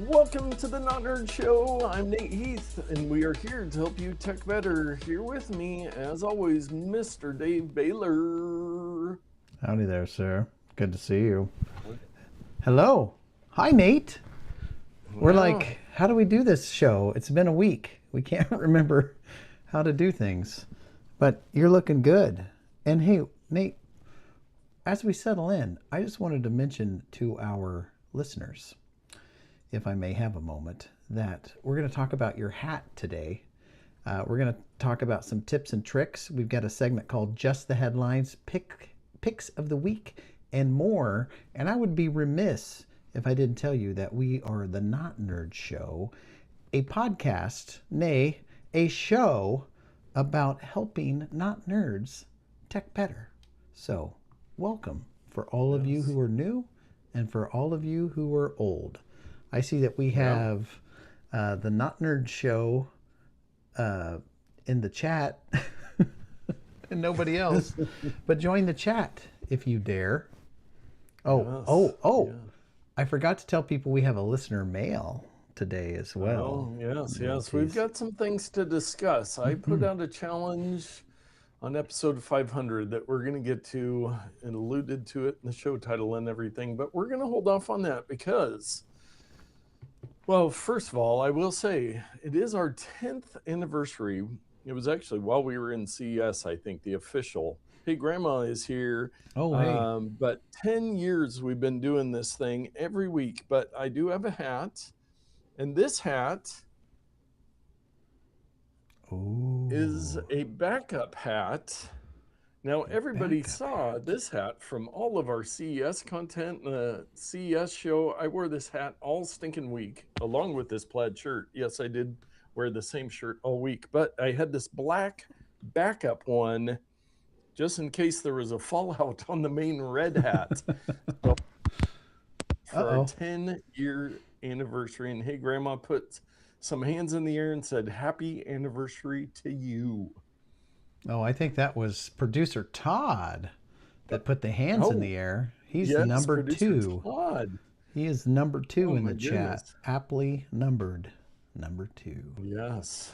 Welcome to the Not Nerd Show. I'm Nate Heath, and we are here to help you tech better. Here with me, as always, Mr. Dave Baylor. Howdy there, sir. Good to see you. Hello. Hi, Nate. We're like, how do we do this show? It's been a week. We can't remember how to do things. But you're looking good. And hey, Nate, as we settle in, I just wanted to mention to our listeners, if I may have a moment, that we're going to talk about your hat today. We're going to talk about some tips and tricks. We've got a segment called Just the Headlines, Picks of the Week, and more. And I would be remiss if I didn't tell you that we are the Not Nerd Show, a podcast, nay, a show about helping not nerds tech better. So, welcome for all of you who are new and for all of you who are old. I see that we have the Not Nerd Show in the chat and nobody else. But join the chat if you dare. I forgot to tell people we have a listener mail today as well. Oh, yes. We've got some things to discuss. I put out a challenge on episode 500 that we're going to get to and alluded to it in the show title and everything, but we're going to hold off on that because, well, first of all, I will say it is our 10th anniversary. It was actually while we were in CES, I think, the official. Hey, Grandma is here. Oh, hey. But 10 years we've been doing this thing every week, but I do have a hat, and this hat is a backup hat. Now, everybody saw this hat from all of our CES content, the CES show. I wore this hat all stinking week, along with this plaid shirt. Yes, I did wear the same shirt all week, but I had this black backup one just in case there was a fallout on the main red hat. So, for our 10-year anniversary, and hey, Grandma put some hands in the air and said, "Happy anniversary to you." Oh, I think that was producer Todd that put the hands in the air. He's number 2. Todd. He is number 2 in the chat. Aptly numbered. Number 2. Yes.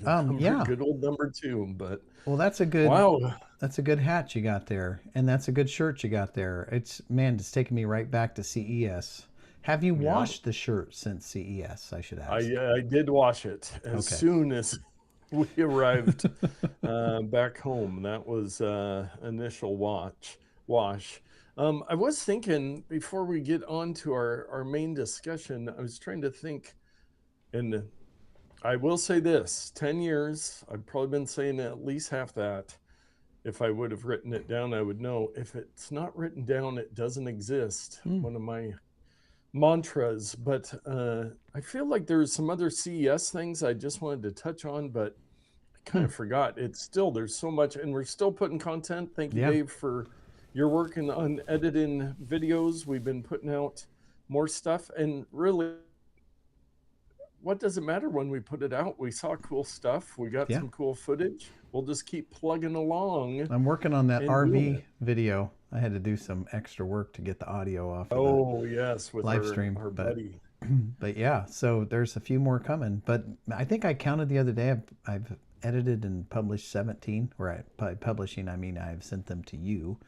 Good old number 2. But well, that's a good That's a good hat you got there, and that's a good shirt you got there. It's taking me right back to CES. Have you washed the shirt since CES? I should ask. I did wash it as soon as we arrived back home. That was initial wash. I was thinking before we get on to our main discussion, I was trying to think, and I will say this, 10 years, I've probably been saying at least half that. If I would have written it down, I would know. If it's not written down, it doesn't exist. One of my mantras. But I feel like there's some other CES things I just wanted to touch on, but I kind of forgot. There's so much, and we're still putting content. Thank you, Dave, for your work on editing videos. We've been putting out more stuff, and really, what does it matter when we put it out? We saw cool stuff. We got some cool footage. We'll just keep plugging along. I'm working on that RV video. I had to do some extra work to get the audio off of with live stream. Our buddy. But yeah, so there's a few more coming. But I think I counted the other day, I've edited and published 17. By publishing, I mean I've sent them to you.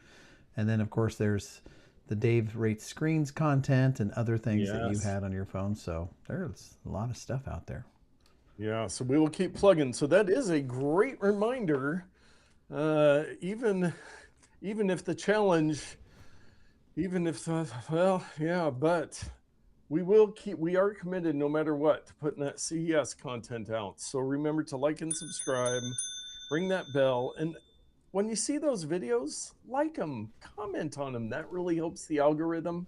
And then, of course, there's the Dave Rates Screens content and other things that you had on your phone. So there's a lot of stuff out there. Yeah, so we will keep plugging. So that is a great reminder. Even if the challenge, but we are committed no matter what to putting that CES content out. So remember to like and subscribe, ring that bell, and when you see those videos, like them, comment on them. That really helps the algorithm.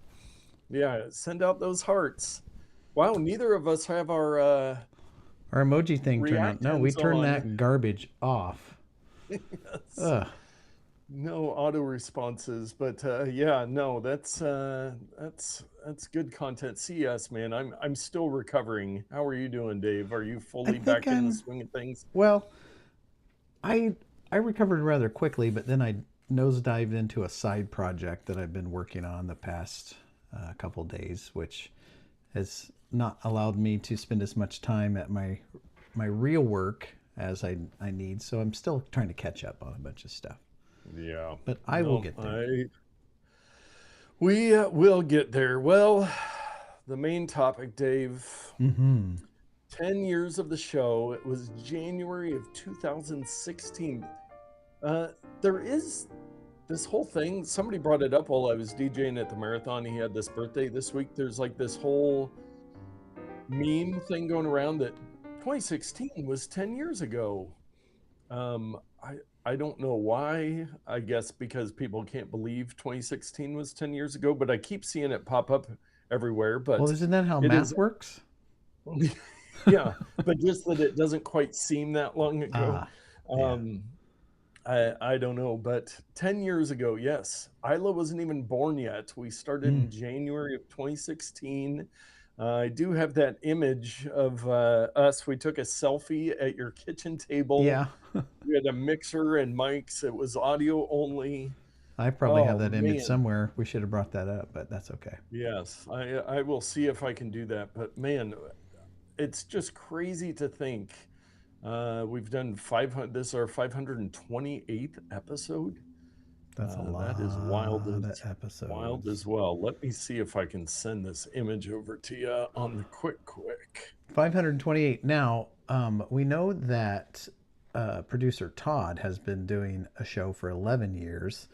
Yeah, send out those hearts. Wow, neither of us have our emoji thing turned on. No, we turned that garbage off. Yes. No auto responses, but that's good content. CES, man, I'm still recovering. How are you doing, Dave? Are you fully back in the swing of things? Well, I recovered rather quickly, but then I nosedived into a side project that I've been working on the past couple days, which has not allowed me to spend as much time at my real work as I need. So I'm still trying to catch up on a bunch of stuff. Yeah. But I will No, get there. we will get there. Well, the main topic, Dave. Mm-hmm. 10 years of the show. It was January of 2016. There is this whole thing. Somebody brought it up while I was DJing at the marathon. He had this birthday this week. There's like this whole meme thing going around that 2016 was 10 years ago. I don't know why. I guess because people can't believe 2016 was 10 years ago, but I keep seeing it pop up everywhere. But Well, isn't that how it math is, works? yeah, but just that it doesn't quite seem that long ago. Yeah. I don't know, but 10 years ago, yes, Isla wasn't even born yet. We started in January of 2016. I do have that image of us. We took a selfie at your kitchen table. Yeah. We had a mixer and mics. It was audio only. I probably have Oh, that image man. somewhere. We should have brought that up, but that's okay. Yes, I will see if I can do that. But man, it's just crazy to think we've done 500. This is our 528th episode. That's a lot. That is wild of episodes. wild as well. Let me see if I can send this image over to you on the quick. 528. Now, we know that producer Todd has been doing a show for 11 years,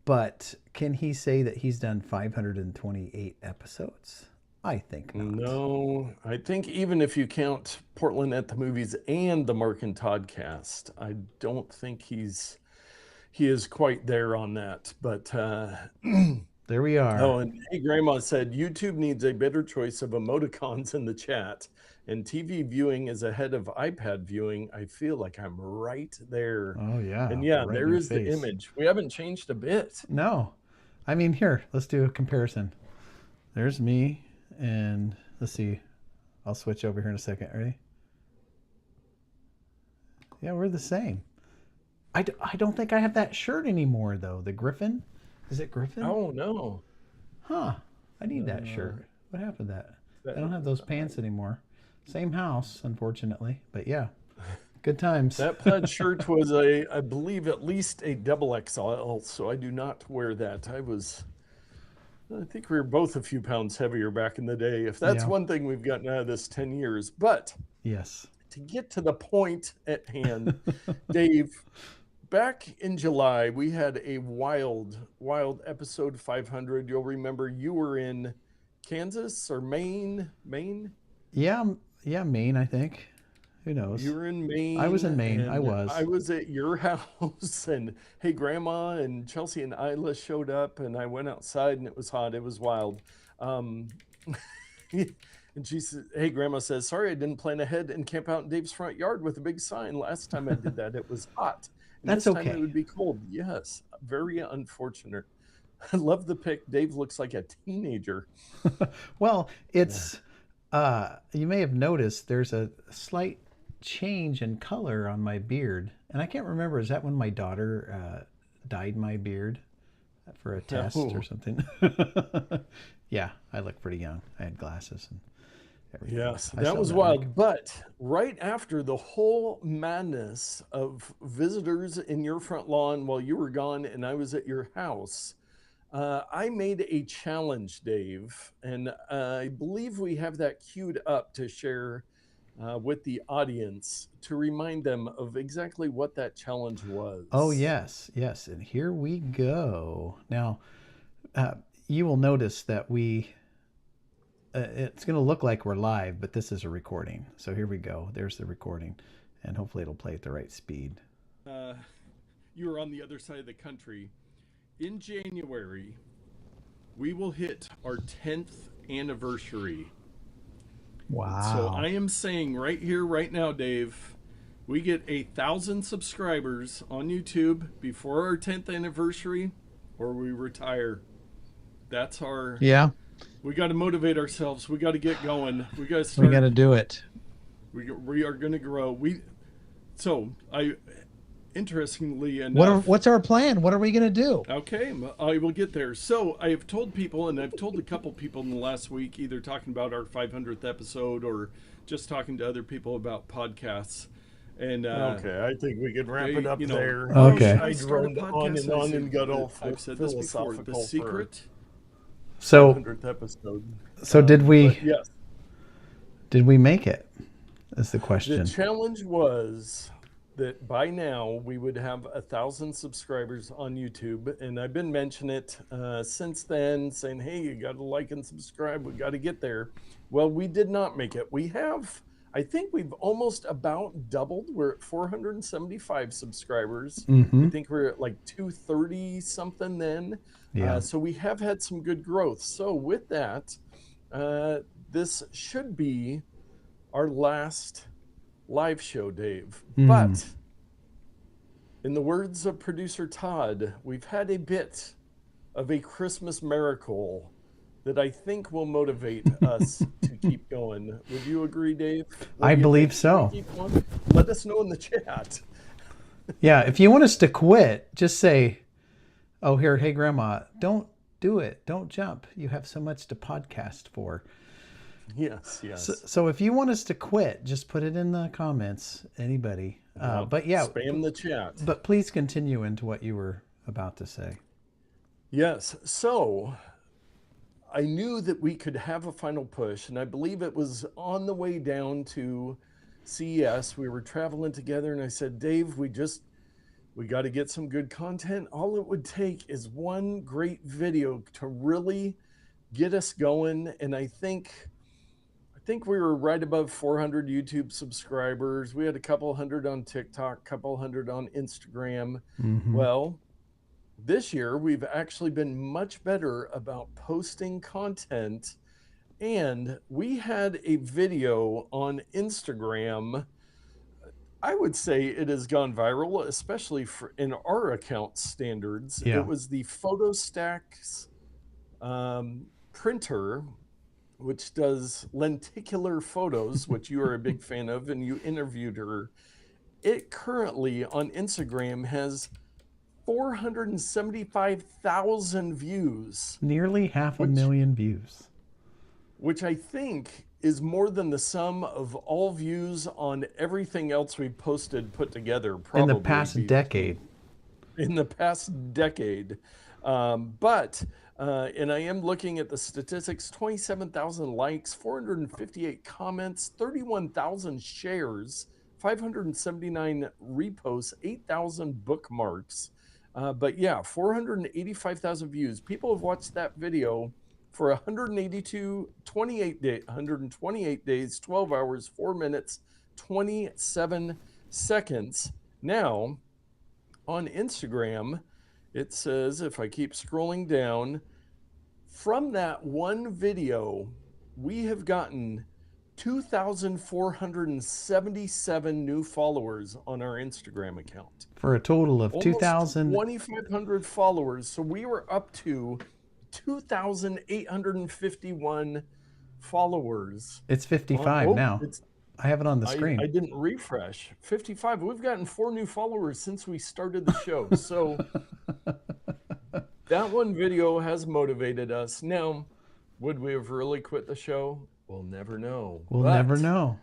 but can he say that he's done 528 episodes? I think not. No, I think even if you count Portland at the Movies and the Mark and Todd cast, I don't think he is quite there on that. But there we are. Oh, and hey, Grandma said YouTube needs a better choice of emoticons in the chat, and TV viewing is ahead of iPad viewing. I feel like I'm right there. Oh yeah. And yeah, right there is the image. We haven't changed a bit. No. I mean, here, let's do a comparison. There's me, and let's see. I'll switch over here in a second. Ready? Yeah, we're the same. I don't think I have that shirt anymore, though. The Griffin? Is it Griffin? Oh, no. Huh. I need that shirt. What happened to that? I don't have those pants anymore. Same house, unfortunately. But yeah, good times. That plaid shirt was, I believe, at least a double XL, so I do not wear that. I think we were both a few pounds heavier back in the day, if that's one thing we've gotten out of this 10 years. But yes, to get to the point at hand, Dave, back in July, we had a wild episode 500. You'll remember you were in Kansas or Maine? Yeah, Maine, I think. Who knows? You were in Maine. I was in Maine. I was at your house, and hey, Grandma and Chelsea and Isla showed up, and I went outside, and it was hot. It was wild. And she said, hey, Grandma says, sorry, I didn't plan ahead and camp out in Dave's front yard with a big sign. Last time I did that, it was hot. And That's this okay. time it would be cold. Yes, very unfortunate. I love the pic. Dave looks like a teenager. Well, it's, you may have noticed there's a slight change in color on my beard. And I can't remember, is that when my daughter dyed my beard for a test or something? Yeah, I look pretty young. I had glasses and everything. Yes, that was wild. But right after the whole madness of visitors in your front lawn while you were gone and I was at your house, I made a challenge, Dave, and I believe we have that queued up to share with the audience to remind them of exactly what that challenge was. Oh, yes. And here we go. Now, you will notice that it's going to look like we're live, but this is a recording. So here we go. There's the recording, and hopefully it'll play at the right speed. You were on the other side of the country. In January, we will hit our 10th anniversary. Wow. So I am saying right here, right now, Dave, we get 1,000 subscribers on YouTube before our 10th anniversary, or we retire. That's our... Yeah. We got to motivate ourselves. We got to get going. We got to start. We got to do it. We are going to grow. interestingly enough, What's our plan? What are we going to do? okay, I will get there. So I have told people, and I've told a couple people in the last week, either talking about our 500th episode or just talking to other people about podcasts. And okay, I think we could wrap it up there. Okay. I droned on and got all I've said this before. The secret. So 500th episode. So did we? Yes. Did we make it? Is the question. The challenge was that by now we would have 1,000 subscribers on YouTube, and I've been mentioning it since then, saying, "Hey, you got to like and subscribe. We got to get there." Well, we did not make it. We have. I think we've almost about doubled. We're at 475 subscribers. I think we're at like 230 something then. Yeah. So we have had some good growth. So with that, this should be our last live show, Dave. But in the words of producer Todd, we've had a bit of a Christmas miracle that I think will motivate us to keep going. Would you agree, Dave? I believe so. Let us know in the chat. Yeah, if you want us to quit, just say, "Oh, here, hey, Grandma, don't do it. Don't jump. You have so much to podcast for." Yes. So if you want us to quit, just put it in the comments, anybody. But yeah, spam the chat. But please continue into what you were about to say. Yes. So I knew that we could have a final push, and I believe it was on the way down to CES. We were traveling together, and I said, "Dave, we got to get some good content. All it would take is one great video to really get us going." And I think we were right above 400 YouTube subscribers. We had a couple hundred on TikTok, couple hundred on Instagram. Well, this year we've actually been much better about posting content, and we had a video on Instagram. I would say it has gone viral, especially in our account standards. Yeah. It was the Foto Stax printer, which does lenticular photos, which you are a big fan of, and you interviewed her. It currently on Instagram has 475,000 views. Nearly 500,000 views. Which I think is more than the sum of all views on everything else we posted put together. Probably in the past decade. In the past decade. And I am looking at the statistics, 27,000 likes, 458 comments, 31,000 shares, 579 reposts, 8,000 bookmarks. But yeah, 485,000 views. People have watched that video for 128 days, 12 hours, 4 minutes, 27 seconds. Now, on Instagram, it says, if I keep scrolling down, from that one video, we have gotten 2,477 new followers on our Instagram account. For a total of 2,500 followers. So we were up to 2,851 followers. It's 55 now. I have it on the screen. I didn't refresh. 55. We've gotten 4 new followers since we started the show. So that one video has motivated us. Now, would we have really quit the show? We'll never know. We'll never know.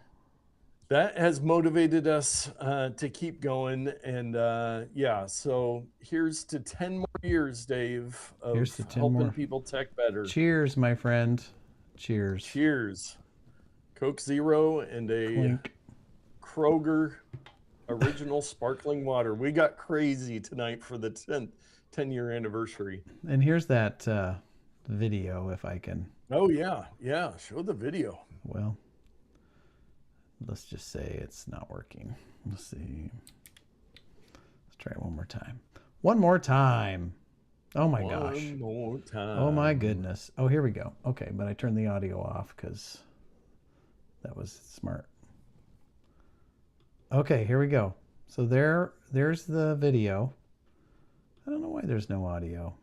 That has motivated us to keep going. And yeah, so here's to 10 more years, Dave, of helping people tech better. Cheers, my friend. Cheers. Cheers. Coke Zero and a Clink. Kroger original sparkling water. We got crazy tonight for the 10-year anniversary. And here's that video, if I can. Oh, yeah. Yeah. Show the video. Well, let's just say it's not working. Let's see. Let's try it one more time. One more time. Oh, my gosh. One more time. Oh, my goodness. Oh, here we go. Okay, but I turned the audio off because that was smart. Okay, here we go. So there's the video. I don't know why there's no audio.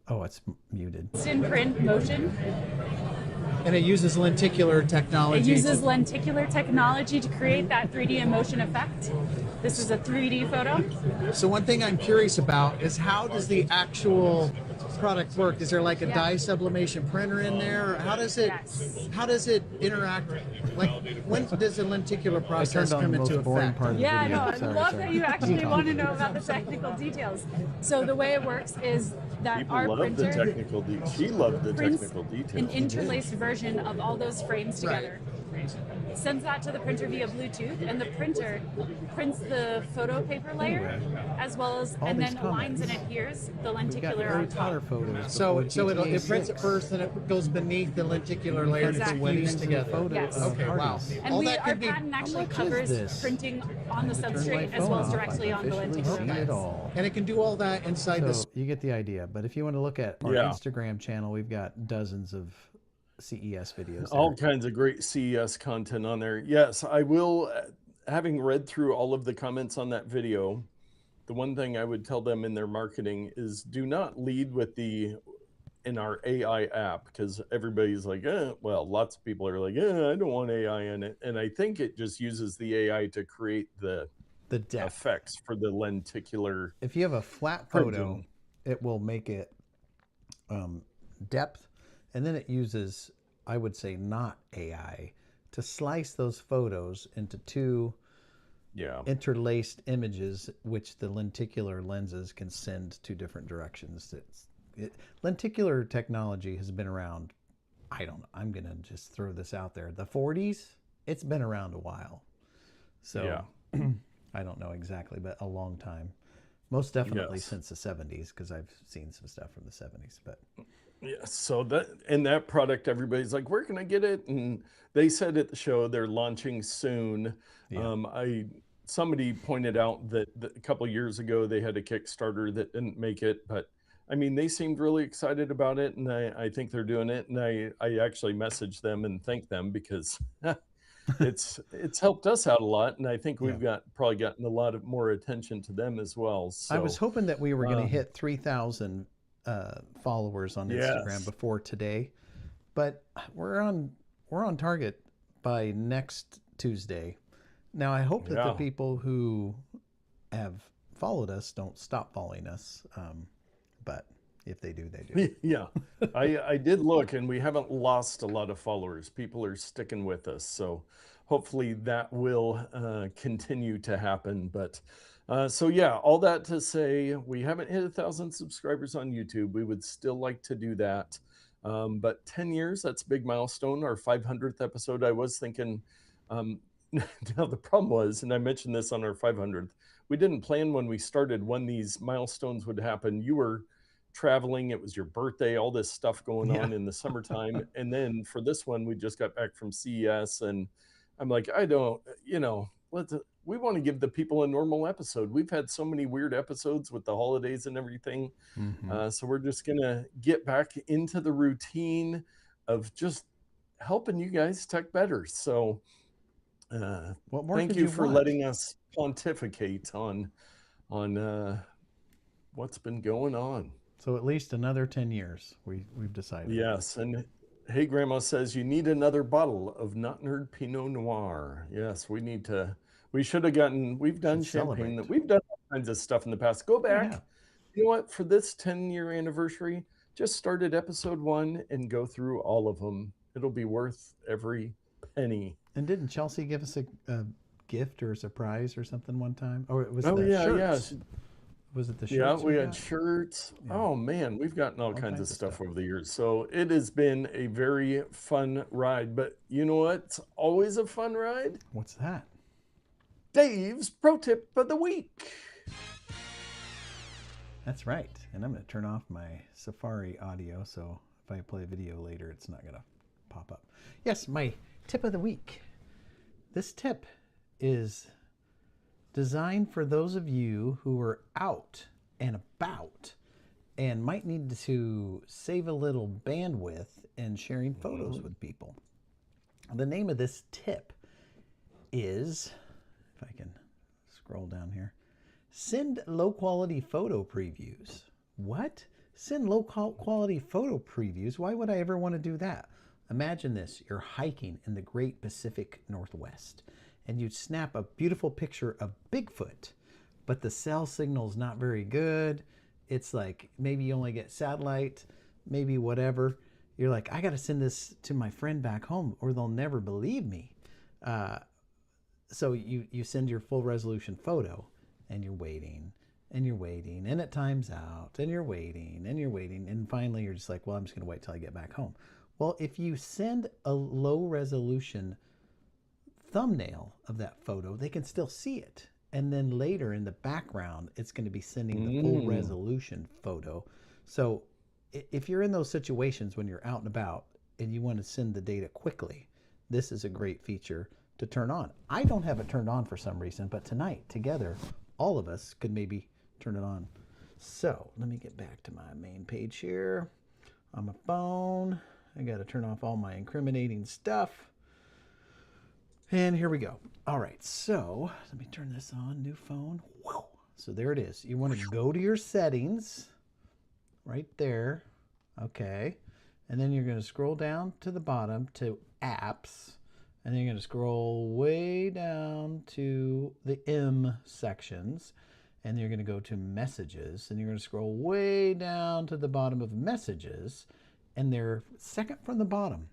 Oh, it's muted. It's in print motion. And it uses lenticular technology. It uses lenticular technology to create that 3D emotion effect. This is a 3D photo. So one thing I'm curious about is how does the actual product work? Is there like a dye sublimation printer in there? Or how does it interact? Like when does the lenticular process come into effect? Part of the Yeah, video. no, I Sorry, love sorry. that you actually want to know about the technical details. So the way it works is that People our love the printer technical details. She loved the prints technical an details. interlaced version of all those frames together. Sends that to the printer via Bluetooth, and the printer prints the photo paper layer as well as, and then aligns and adheres the lenticular on top. So it prints it first, and it goes beneath the lenticular layer to fuse together. Yes. Okay, wow. And our patent actually covers printing on the substrate as well as directly on the lenticular lens. And it can do all that inside this. You get the idea. But if you want to look at our Instagram channel, we've got dozens of CES videos. All kinds of great CES content on there. Yes, I will. Having read through all of the comments on that video, the one thing I would tell them in their marketing is do not lead with in our AI app, because everybody's like, well, lots of people are like, I don't want AI in it. And I think it just uses the AI to create the effects for the lenticular. If you have a flat photo, it will make it depth. And then it uses, I would say, not AI to slice those photos into two interlaced images, which the lenticular lenses can send two different directions. Lenticular technology has been around, I don't know, I'm going to just throw this out there. The 40s, it's been around a while. So I don't know exactly, but a long time. Most definitely since the 70s, because I've seen some stuff from the 70s. But yeah, so that product, everybody's like, where can I get it? And they said at the show they're launching soon. Somebody pointed out that a couple of years ago they had a Kickstarter that didn't make it, but I mean, they seemed really excited about it, and I think they're doing it. And I actually messaged them and thanked them because it's helped us out a lot, and I think we've probably gotten a lot of more attention to them as well. So I was hoping that we were going to hit 3,000 followers on Instagram before today, but we're on target by next Tuesday. Now I hope that the people who have followed us don't stop following us, but if they do, they do. Yeah, I did look, and we haven't lost a lot of followers. People are sticking with us, so hopefully that will continue to happen. But so yeah, all that to say, we haven't hit 1,000 subscribers on YouTube. We would still like to do that. But 10 years, that's a big milestone. Our 500th episode, I was thinking, now the problem was, and I mentioned this on our 500th, we didn't plan when we started when these milestones would happen. You were traveling, it was your birthday, all this stuff going on in the summertime. And then for this one, we just got back from CES, and I'm like, I don't, we want to give the people a normal episode. We've had so many weird episodes with the holidays and everything. So we're just going to get back into the routine of just helping you guys tech better. So thank you for letting us pontificate on what's been going on. So at least another 10 years, we've decided. Yes, and Hey Grandma says you need another bottle of Not Nerd Pinot Noir. Yes, we need to. We should have gotten. We've done champagne. We've done all kinds of stuff in the past. Go back. You know what? For this 10-year anniversary, just start at episode 1 and go through all of them. It'll be worth every penny. And didn't Chelsea give us a gift or a surprise or something one time? Or it was shirts. Was it the shirts? Yeah, we had shirts. Yeah. Oh man, we've gotten all kinds of stuff over the years. So it has been a very fun ride. But you know what's always a fun ride? What's that? Dave's Pro Tip of the Week. That's right. And I'm going to turn off my Safari audio, so if I play a video later, it's not going to pop up. Yes, my tip of the week. This tip is designed for those of you who are out and about and might need to save a little bandwidth in sharing photos with people. The name of this tip is, if I can scroll down here, send low quality photo previews. What? Send low quality photo previews? Why would I ever want to do that? Imagine this, you're hiking in the great Pacific Northwest and you'd snap a beautiful picture of Bigfoot, but the cell signal's not very good. It's like maybe you only get satellite, maybe whatever. You're like, I got to send this to my friend back home or they'll never believe me. So you send your full resolution photo and you're waiting and you're waiting and it times out and you're waiting and you're waiting. And finally you're just like, well, I'm just going to wait till I get back home. Well, if you send a low resolution thumbnail of that photo, they can still see it. And then later in the background, it's going to be sending the full resolution photo. So if you're in those situations when you're out and about and you want to send the data quickly, this is a great feature to turn on. I don't have it turned on for some reason, but tonight together, all of us could maybe turn it on. So let me get back to my main page here on my phone. I got to turn off all my incriminating stuff. And here we go. All right, so let me turn this on, new phone. Whoa. So there it is. You want to go to your settings right there. Okay. And then you're going to scroll down to the bottom to apps. And then you're going to scroll way down to the M sections. And you're going to go to messages. And you're going to scroll way down to the bottom of messages. And they're second from the bottom.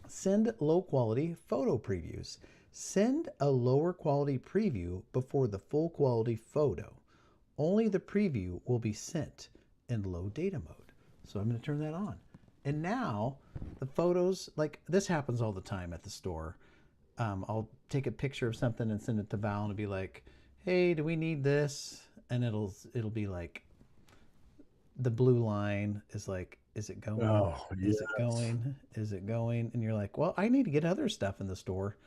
Send low quality photo previews. Send a lower quality preview before the full quality photo. Only the preview will be sent in low data mode. So I'm going to turn that on. And now the photos, like this happens all the time at the store. I'll take a picture of something and send it to Val and be like, hey, do we need this? And it'll be like, the blue line is like, is it going? Oh, yes. Is it going? Is it going? And you're like, well, I need to get other stuff in the store.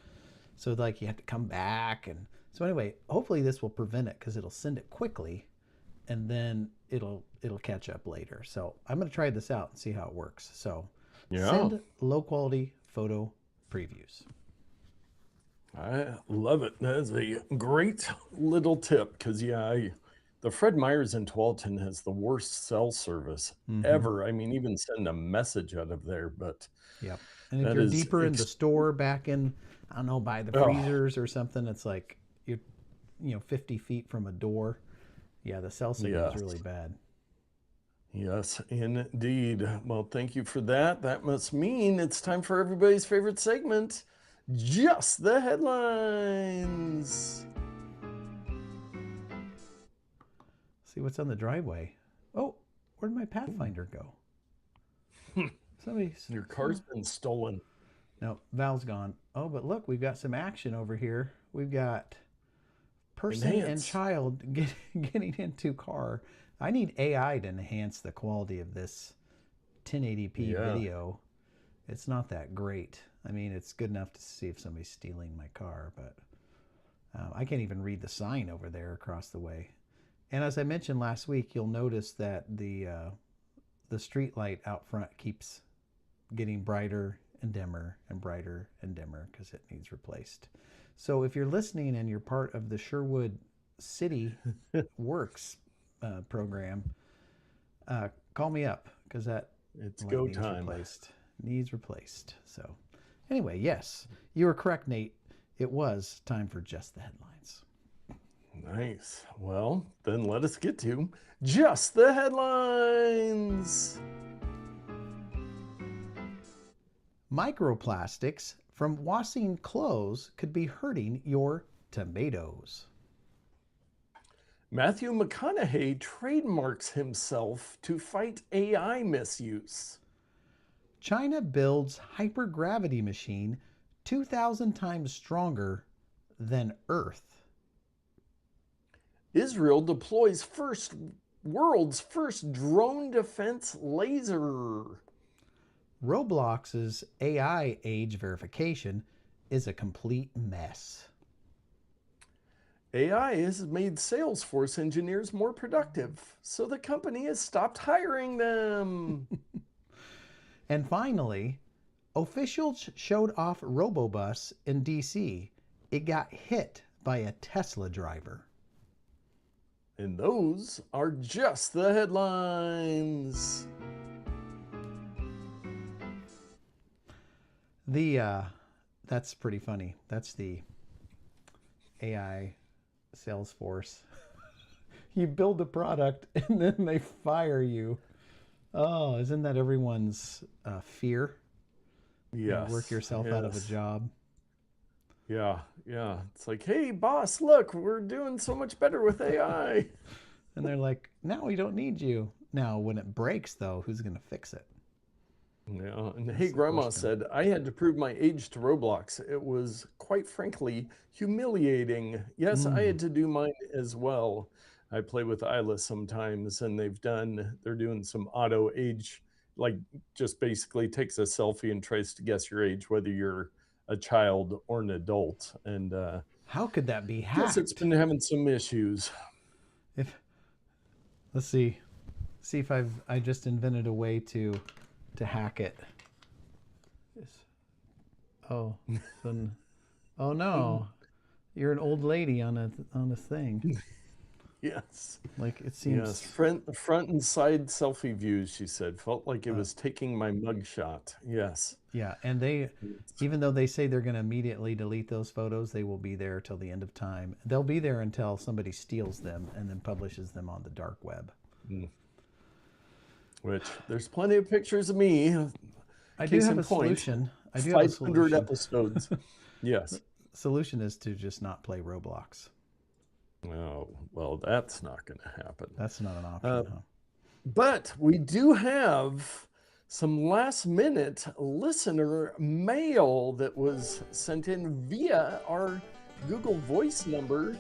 So like you have to come back. And so anyway, hopefully this will prevent it because it'll send it quickly and then it'll catch up later. So I'm going to try this out and see how it works. So send low quality photo previews. I love it. That is a great little tip because, the Fred Meyers in Tualatin has the worst cell service ever. I mean, even send a message out of there, but yep. And if you're deeper in the store, back in, I don't know, by the freezers or something, it's like you're, 50 feet from a door. Yeah, the cell signal is really bad. Yes, indeed. Well, thank you for that. That must mean it's time for everybody's favorite segment, Just the Headlines. See what's on the driveway. Oh, where'd my Pathfinder go? Your car's been stolen. No, Val's gone. Oh, but look, we've got some action over here. We've got person and child getting into car. I need AI to enhance the quality of this 1080p video. It's not that great. I mean, it's good enough to see if somebody's stealing my car, but I can't even read the sign over there across the way. And as I mentioned last week, you'll notice that the street light out front keeps getting brighter and dimmer and brighter and dimmer because it needs replaced. So if you're listening and you're part of the Sherwood City Works program, call me up because it's go time. Needs replaced. So anyway, yes, you were correct, Nate. It was time for Just the Headlines. Nice. Well, then let us get to Just the Headlines. Microplastics from washing clothes could be hurting your tomatoes. Matthew McConaughey trademarks himself to fight AI misuse. China builds hypergravity machine 2,000 times stronger than Earth. Israel deploys world's first drone defense laser. Roblox's AI age verification is a complete mess. AI has made Salesforce engineers more productive, so the company has stopped hiring them. And finally, officials showed off robo-bus in DC. It got hit by a Tesla driver. And those are just the headlines. That's pretty funny. That's the AI Salesforce. You build a product and then they fire you. Oh, isn't that everyone's fear? Yes. You work yourself out of a job. Yeah. It's like, hey, boss, look, we're doing so much better with AI. And they're like, now we don't need you. Now, when it breaks, though, who's going to fix it? Yeah. And hey, Grandma said, I had to prove my age to Roblox. It was, quite frankly, humiliating. Yes, I had to do mine as well. I play with Isla sometimes, and they're doing some auto age, like just basically takes a selfie and tries to guess your age, whether you're a child or an adult. And how could that be hacked? Yes, it's been having some issues. Let's see if I just invented a way to hack it. Oh no, you're an old lady on a thing. Yes. Like it seems. Yes, front and side selfie views, she said, felt like it was taking my mugshot. Yes. Yeah, and even though they say they're going to immediately delete those photos, they will be there till the end of time. They'll be there until somebody steals them and then publishes them on the dark web. Which there's plenty of pictures of me. I do have a solution. 500 episodes. Yes. Solution is to just not play Roblox. Oh, well, that's not going to happen. That's not an option, huh? But we do have some last-minute listener mail that was sent in via our Google Voice number.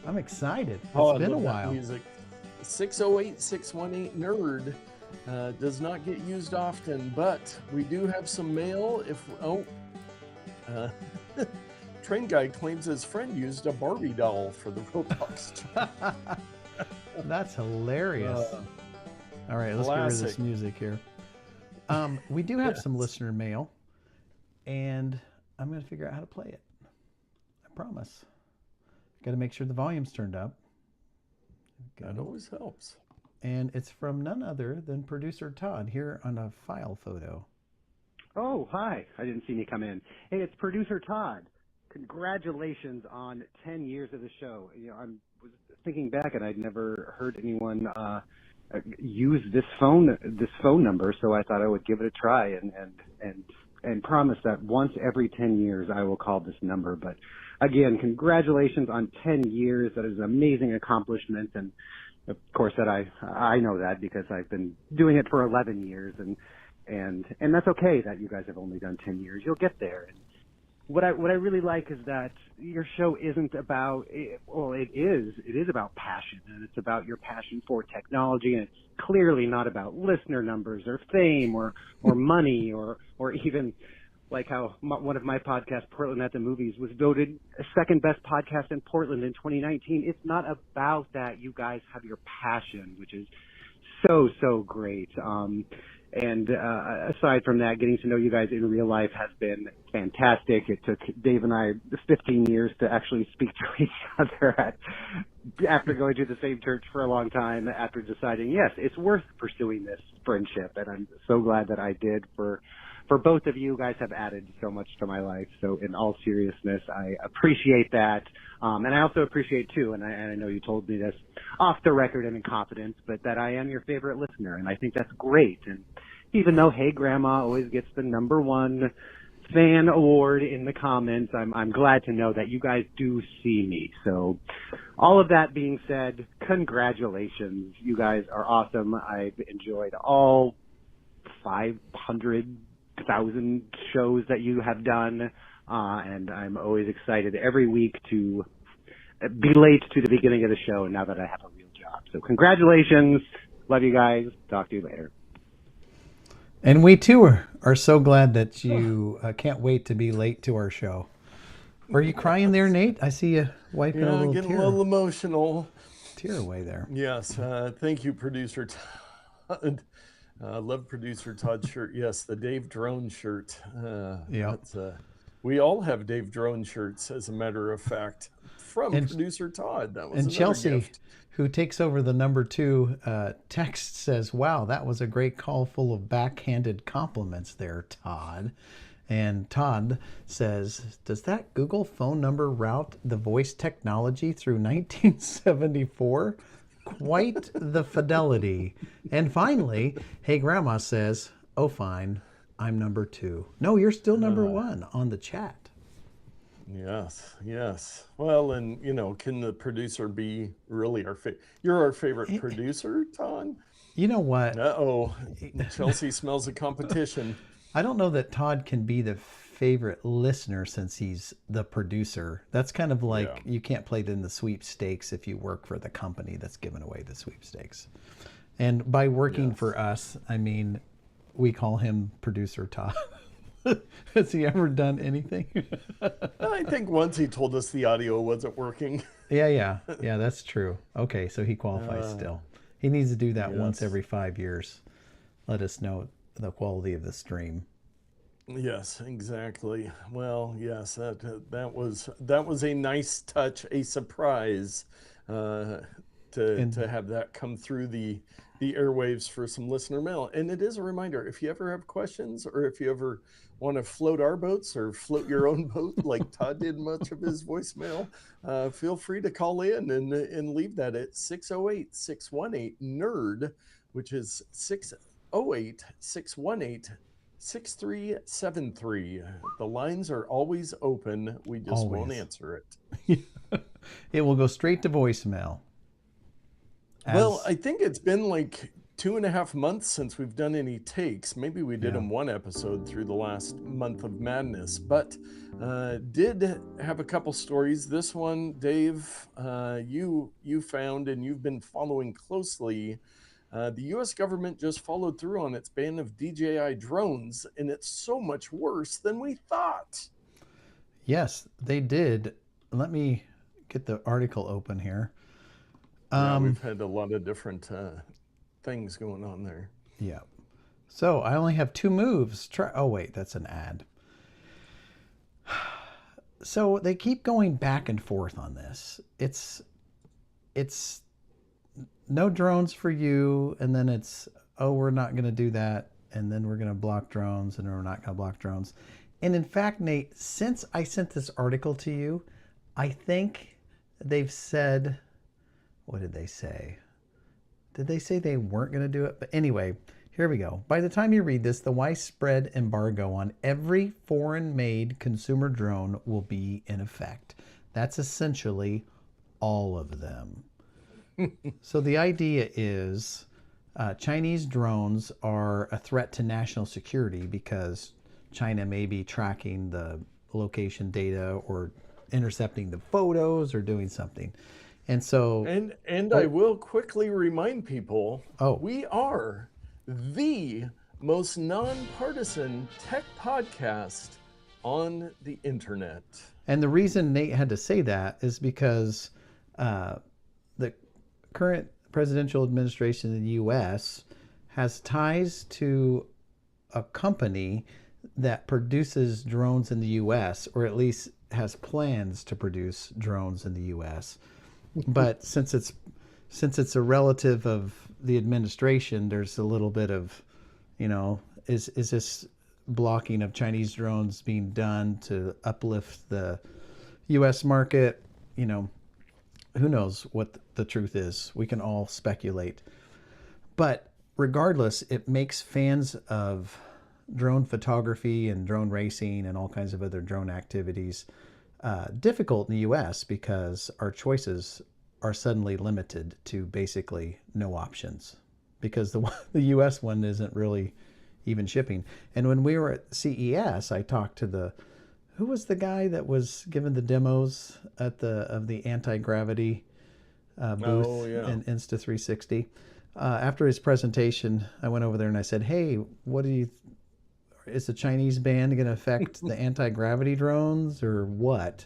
I'm excited. It's been a while. Music. 608-618-NERD does not get used often, but we do have some mail. Train Guy claims his friend used a Barbie doll for the Roblox. That's hilarious. All right, let's get rid of this music here. We do have some listener mail, and I'm going to figure out how to play it. I promise. Got to make sure the volume's turned up. That always helps. And it's from none other than producer Todd here on a file photo. Oh, hi. I didn't see me come in. Hey, it's producer Todd. Congratulations on 10 years of the show. You know, I was thinking back, and I'd never heard anyone use this phone number, so I thought I would give it a try and promise that once every 10 years I will call this number. But again, congratulations on 10 years. That is an amazing accomplishment, and of course that I know that because I've been doing it for 11 years, and that's okay that you guys have only done 10 years. You'll get there. And what I really like is that your show isn't about, well, it is about passion, and it's about your passion for technology, and it's clearly not about listener numbers or fame or money or even like how one of my podcasts, Portland at the Movies, was voted second best podcast in Portland in 2019. It's not about that. You guys have your passion, which is so great. And aside from that, getting to know you guys in real life has been fantastic. It took Dave and I 15 years to actually speak to each other after going to the same church for a long time, after deciding, yes, it's worth pursuing this friendship. And I'm so glad that I did. For both of you guys have added so much to my life. So in all seriousness, I appreciate that. And I also appreciate, too, and I know you told me this off the record and in confidence, but that I am your favorite listener, and I think that's great. And even though Hey Grandma always gets the #1 fan award in the comments, I'm glad to know that you guys do see me. So all of that being said, congratulations. You guys are awesome. I've enjoyed all 500,000 shows that you have done, and I'm always excited every week to be late to the beginning of the show, and now that I have a real job. So congratulations. Love you guys. Talk to you later. And we too are so glad that you can't wait to be late to our show. Are you crying there, Nate? I see you wiping a little getting tear. a little emotional. Tear away there. Yes. Thank you, producer Todd. Love producer Todd's shirt. Yes, the Dave Drone shirt. Yeah. We all have Dave Drone shirts, as a matter of fact, from producer Todd. That was and another Chelsea. gift. who takes over the number 2 text says, "Wow, that was a great call full of backhanded compliments there, Todd." And Todd says, "Does that Google phone number route the voice technology through 1974? Quite the fidelity." And finally, Hey Grandma says, "Oh, fine, I'm number 2. No, you're still number 1 on the chat. Yes, yes. Well, and can the producer be really our favorite? You're our favorite producer, Todd? You know what? Uh-oh. Chelsea smells a competition. I don't know that Todd can be the favorite listener since he's the producer. That's kind of like you can't play it in the sweepstakes if you work for the company that's giving away the sweepstakes. And by working for us, I mean, we call him Producer Todd. Has he ever done anything? I think once he told us the audio wasn't working. Yeah, that's true. Okay, so he qualifies still. He needs to do that once every 5 years. Let us know the quality of the stream. Yes, exactly. Well, yes, that was a nice touch, a surprise to have that come through the airwaves for some listener mail. And it is a reminder, if you ever have questions or if you ever want to float our boats or float your own boat like Todd did much of his voicemail, feel free to call in and leave that at 608-618-NERD, which is 608-618-6373. The lines are always open. We just won't answer it. It will go straight to voicemail. Well, I think it's been like 2.5 months since we've done any takes. Maybe we did them one episode through the last month of madness, but did have a couple stories. This one, Dave, you found and you've been following closely. The U.S. government just followed through on its ban of DJI drones, and it's so much worse than we thought. Yes, they did. Let me get the article open here. We've had a lot of different things going on there. Yeah. So I only have 2 moves. Oh, wait, that's an ad. So they keep going back and forth on this. It's no drones for you, and then it's, oh, we're not going to do that, and then we're going to block drones, and we're not going to block drones. And in fact, Nate, since I sent this article to you, I think they've said, what did they say? Did they say they weren't going to do it? But anyway, here we go. By the time you read this, the widespread embargo on every foreign-made consumer drone will be in effect. That's essentially all of them. So the idea is Chinese drones are a threat to national security because China may be tracking the location data or intercepting the photos or doing something. And so, and I will quickly remind people, we are the most nonpartisan tech podcast on the internet. And the reason Nate had to say that is because the current presidential administration in the U.S. has ties to a company that produces drones in the U.S., or at least has plans to produce drones in the U.S. But since it's a relative of the administration, there's a little bit of, is this blocking of Chinese drones being done to uplift the U.S. market? Who knows what the truth is? We can all speculate. But regardless, it makes fans of drone photography and drone racing and all kinds of other drone activities difficult in the U.S. because our choices are suddenly limited to basically no options because the U.S. one isn't really even shipping. And when we were at CES, I talked to who was the guy that was given the demos of the anti-gravity booth in Insta360. After his presentation, I went over there and I said, "Hey, is the Chinese ban going to affect the anti-gravity drones or what?"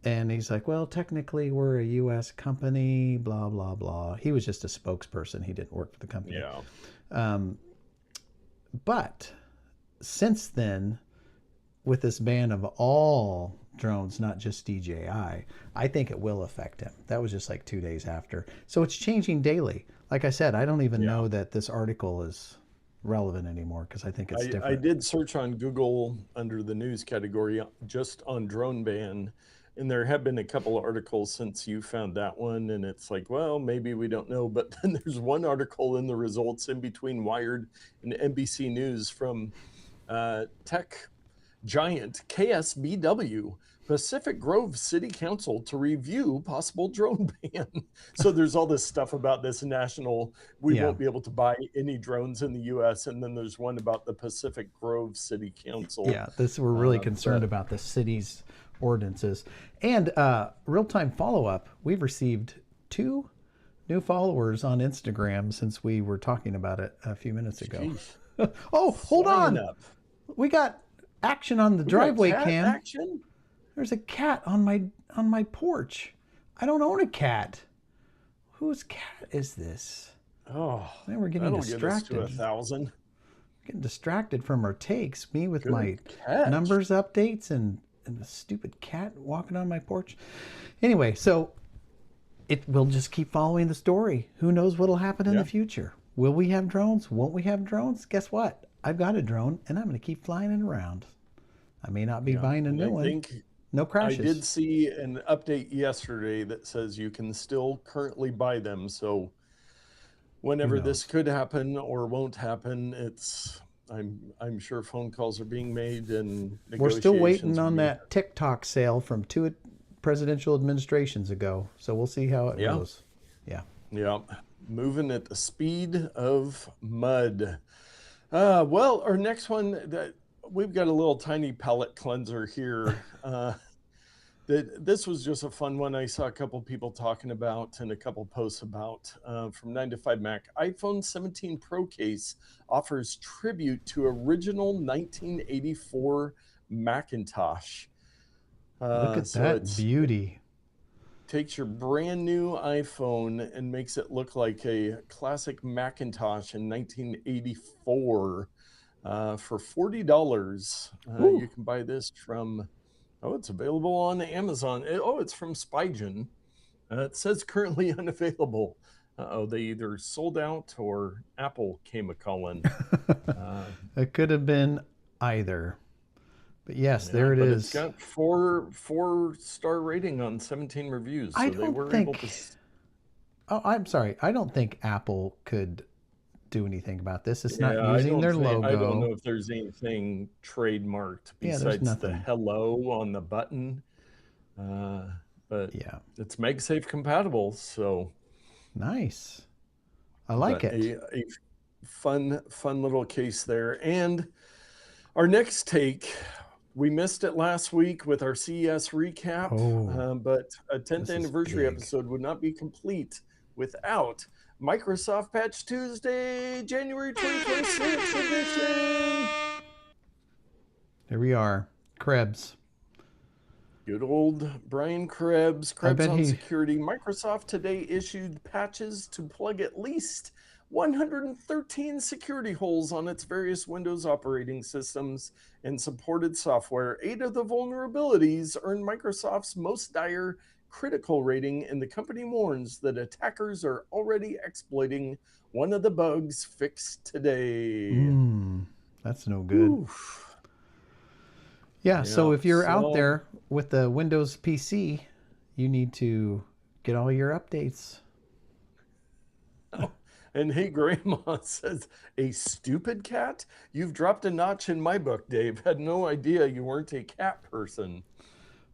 And he's like, "Well, technically we're a U.S. company, blah, blah, blah." He was just a spokesperson. He didn't work for the company. Yeah. But since then, with this ban of all drones, not just DJI. I think it will affect him. That was just like 2 days after. So it's changing daily. Like I said, I don't even know that this article is relevant anymore because I think it's different. I did search on Google under the news category just on drone ban, and there have been a couple of articles since you found that one, and it's like, well, maybe we don't know. But then there's one article in the results in between Wired and NBC News from tech giant KSBW, Pacific Grove City Council to review possible drone ban. So there's all this stuff about this national, we won't be able to buy any drones in the US. And then there's one about the Pacific Grove City Council. Yeah, we're really concerned about the city's ordinances. And real-time follow-up, we've received 2 new followers on Instagram since we were talking about it a few minutes ago. Oh, hold on. We got action on the driveway cam. Action? There's a cat on my porch. I don't own a cat. Whose cat is this? Oh, man, we're getting distracted. Get us to 1,000. Getting distracted from our takes. Me with my numbers updates and the stupid cat walking on my porch. Anyway, so we'll just keep following the story. Who knows what'll happen in the future? Will we have drones? Won't we have drones? Guess what? I've got a drone, and I'm going to keep flying it around. I may not be buying a new one. No crashes. I did see an update yesterday that says you can still currently buy them. So whenever this could happen or won't happen, I'm sure phone calls are being made and we're still waiting on that TikTok sale from 2 presidential administrations ago. So we'll see how it goes. Yeah. Moving at the speed of mud. Well, our next one, we've got a little tiny palette cleanser here. This was just a fun one I saw a couple people talking about and a couple posts about from 9to5Mac. iPhone 17 Pro case offers tribute to original 1984 Macintosh. Look at that beauty. Takes your brand new iPhone and makes it look like a classic Macintosh in 1984 for $40. You can buy this from, it's available on Amazon. It's from Spigen. It says currently unavailable. They either sold out or Apple came a-calling. It could have been either. But yes, there it is. It's got 4-star rating on 17 reviews. So they were able to. Oh, I'm sorry. I don't think Apple could do anything about this. It's not using their logo. I don't know if there's anything trademarked besides the hello on the button. But it's MagSafe compatible, so nice. I like it. A fun little case there. And our next take. We missed it last week with our CES recap, but a 10th anniversary episode would not be complete without Microsoft Patch Tuesday, January 2026 edition. Here we are, Krebs. Good old Brian Krebs on security. Microsoft today issued patches to plug at least 113 security holes on its various Windows operating systems and supported software. 8 of the vulnerabilities earned Microsoft's most dire critical rating, and the company warns that attackers are already exploiting one of the bugs fixed today. That's no good. Oof. Yeah, so if you're out there with the Windows PC, you need to get all your updates. And hey, Grandma says, a stupid cat? You've dropped a notch in my book, Dave. Had no idea you weren't a cat person.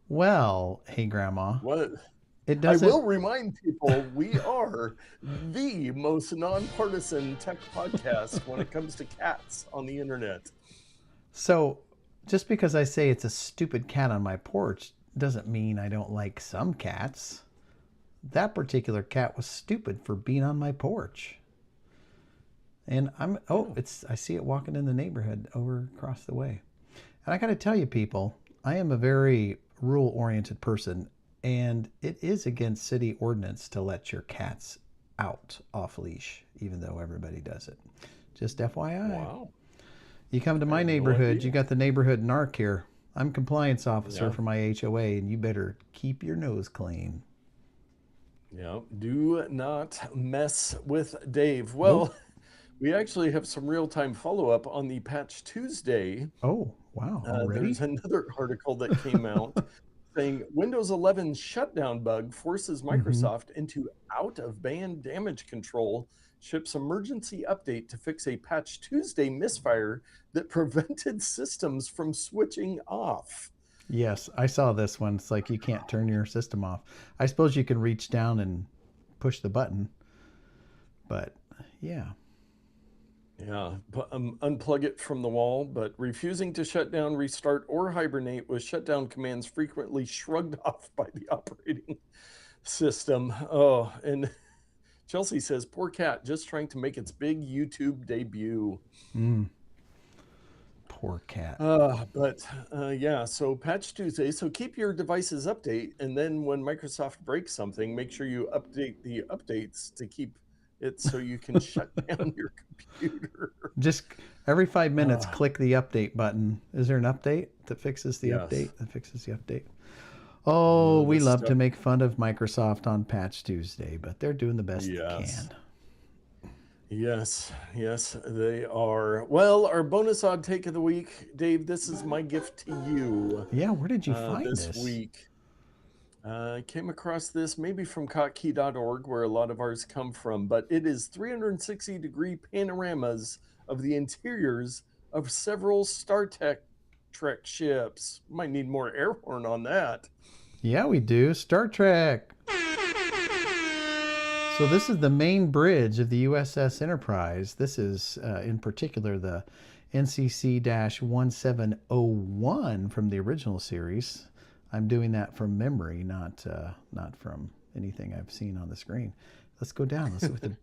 Well, hey, Grandma. What? It doesn't... I will remind people we are the most nonpartisan tech podcast when it comes to cats on the internet. So just because I say it's a stupid cat on my porch doesn't mean I don't like some cats. That particular cat was stupid for being on my porch. And I see it walking in the neighborhood over across the way. And I got to tell you, people, I am a very rule-oriented person, and it is against city ordinance to let your cats out off leash, even though everybody does it. Just FYI. Wow. You come to my neighborhood, you got the neighborhood narc here. I'm compliance officer for my HOA, and you better keep your nose clean. Yeah, do not mess with Dave. Well, we actually have some real-time follow-up on the Patch Tuesday. Oh, wow. Already? There's another article that came out saying Windows 11 shutdown bug forces Microsoft into out-of-band damage control, ships emergency update to fix a Patch Tuesday misfire that prevented systems from switching off. Yes, I saw this one. It's like you can't turn your system off. I suppose you can reach down and push the button, but yeah. Yeah, unplug it from the wall, but refusing to shut down, restart, or hibernate with shutdown commands frequently shrugged off by the operating system. Oh, and Chelsea says, poor cat, just trying to make its big YouTube debut. Poor cat. Yeah, so Patch Tuesday. So keep your devices update, and then when Microsoft breaks something, make sure you update the updates to keep it so you can shut down your computer. Just every 5 minutes, click the update button. Is there an update that fixes the Yes. update? That fixes the update. Oh, we love to make fun of Microsoft on Patch Tuesday, but they're doing the best they can. Yes, they are. Well, our bonus odd take of the week, Dave, this is my gift to you. Yeah, where did you find this week? I came across this maybe from kotkey.org, where a lot of ours come from, but it is 360-degree panoramas of the interiors of several Star Trek ships. Might need more air horn on that. Yeah, we do. Star Trek. So this is the main bridge of the USS Enterprise. This is, in particular, the NCC-1701 from the original series. I'm doing that from memory, not from anything I've seen on the screen. Let's go down. Let's see what the.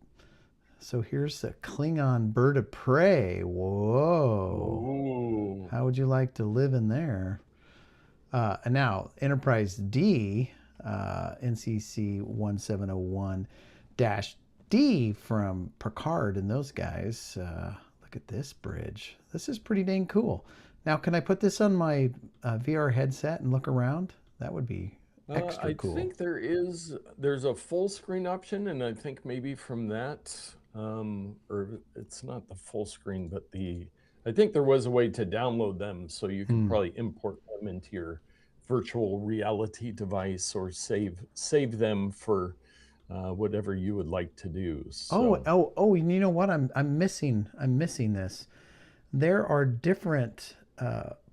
So here's the Klingon bird of prey. Whoa! Ooh. How would you like to live in there? And now Enterprise D, NCC 1701-D from Picard and those guys. Look at this bridge. This is pretty dang cool. Now, can I put this on my VR headset and look around? That would be extra cool. I think there's a full screen option, and I think maybe from that, or it's not the full screen, but I think there was a way to download them, so you can probably import them into your virtual reality device or save them for whatever you would like to do. So. Oh! You know what? I'm missing this. There are different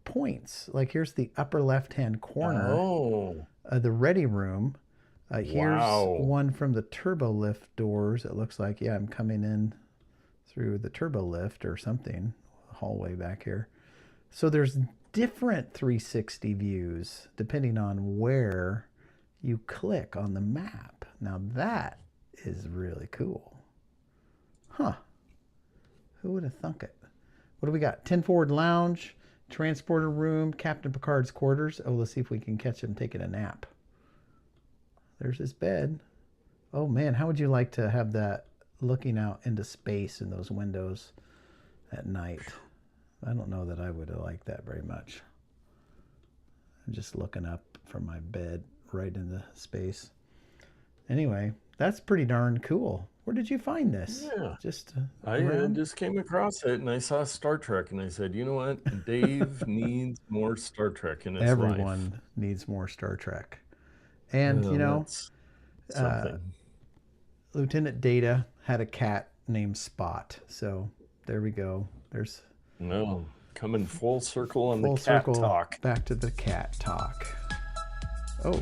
points. Like here's the upper left-hand corner. Oh. The ready room. Here's Wow. one from the turbo lift doors. It looks like, yeah, I'm coming in through the turbo lift or something. Hallway back here. So there's different 360 views depending on where you click on the map. Now that is really cool. Huh. Who would have thunk it? What do we got? 10 forward lounge, transporter room, Captain Picard's quarters. Oh, let's see if we can catch him taking a nap. There's his bed. Oh man, how would you like to have that looking out into space in those windows at night? I don't know that I would have liked that very much. I'm just looking up from my bed right into space. Anyway, that's pretty darn cool. Where did you find this? Yeah. I just came across it and I saw Star Trek and I said, you know what? Dave needs more Star Trek in his life. Everyone needs more Star Trek. And, you know, Lieutenant Data had a cat named Spot. So there we go. There's coming full circle on full the cat circle talk. Back to the cat talk. Oh.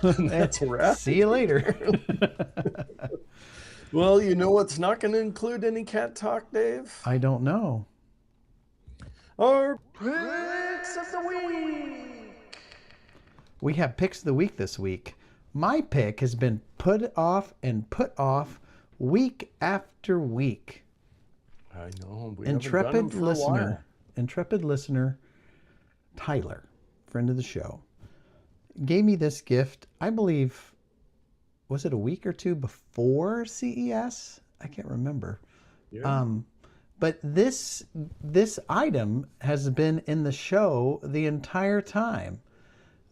That's a wrap. See you later. Well, you know what's not going to include any cat talk, Dave? I don't know. Our picks of the week. We have picks of the week this week. My pick has been put off week after week. I know. Intrepid listener, Tyler, friend of the show, gave me this gift, I believe, was it a week or two before CES? I can't remember. Yeah. But this item has been in the show the entire time.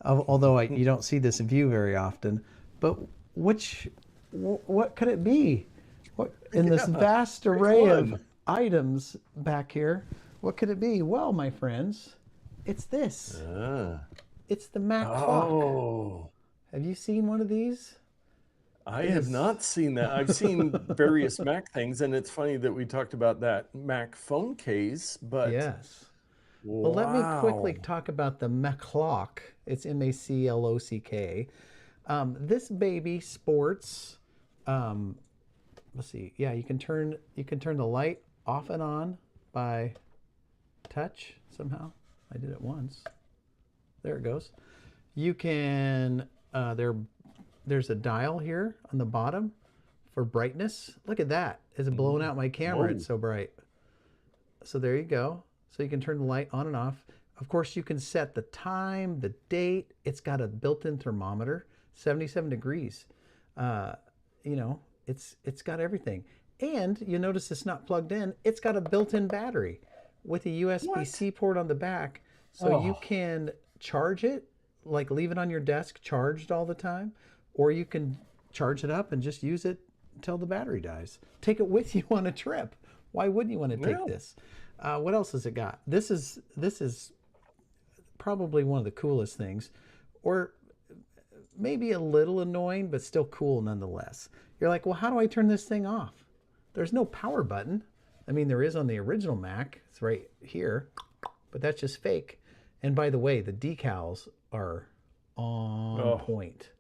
Although you don't see this view very often. But what could it be? In this vast array of items back here, what could it be? Well, my friends, it's this. It's the Maclock. Oh. Have you seen one of these? I have not seen that. I've seen various Mac things, and it's funny that we talked about that Mac phone case, but yes. Wow. Well, let me quickly talk about the Maclock. It's Maclock. This baby sports. Let's see. Yeah, you can turn the light off and on by touch somehow. I did it once. There it goes. You can there's a dial here on the bottom for brightness. Look at that. It's blowing out my camera. Whoa. It's so bright. So there you go. So you can turn the light on and off. Of course, you can set the time, the date. It's got a built-in thermometer, 77 degrees. You know, it's got everything. And you notice it's not plugged in. It's got a built-in battery with a USB-C port on the back. So you can charge it, like leave it on your desk charged all the time, or you can charge it up and just use it until the battery dies. Take it with you on a trip. Why wouldn't you want to take this? What else has it got? This is probably one of the coolest things, or maybe a little annoying, but still cool nonetheless. You're like, well, how do I turn this thing off? There's no power button. I mean, there is on the original Mac. It's right here, but that's just fake. And by the way, the decals are on point.